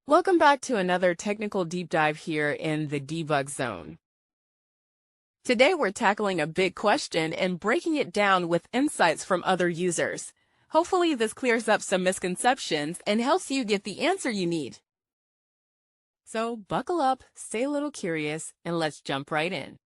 Welcome back to another technical deep dive here in the debug zone. Today we're tackling a big question and breaking it down with insights from other users. Hopefully this clears up some misconceptions and helps you get the answer you need. So buckle up, stay a little curious, and let's jump right in.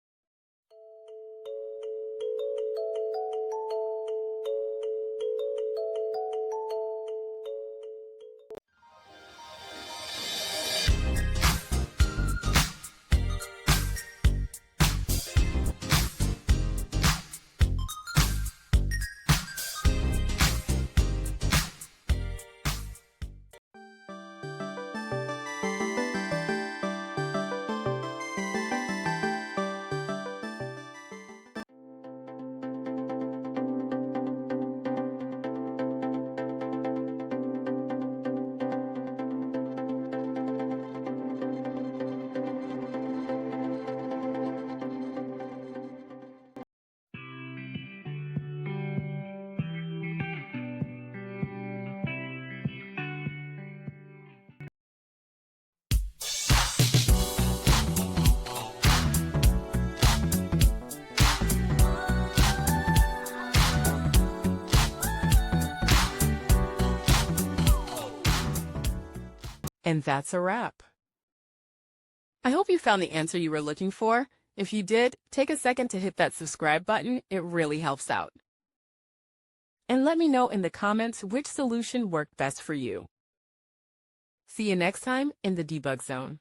And that's a wrap. I hope you found the answer you were looking for. If you did, take a second to hit that subscribe button. It really helps out. And let me know in the comments which solution worked best for you. See you next time in the debug zone.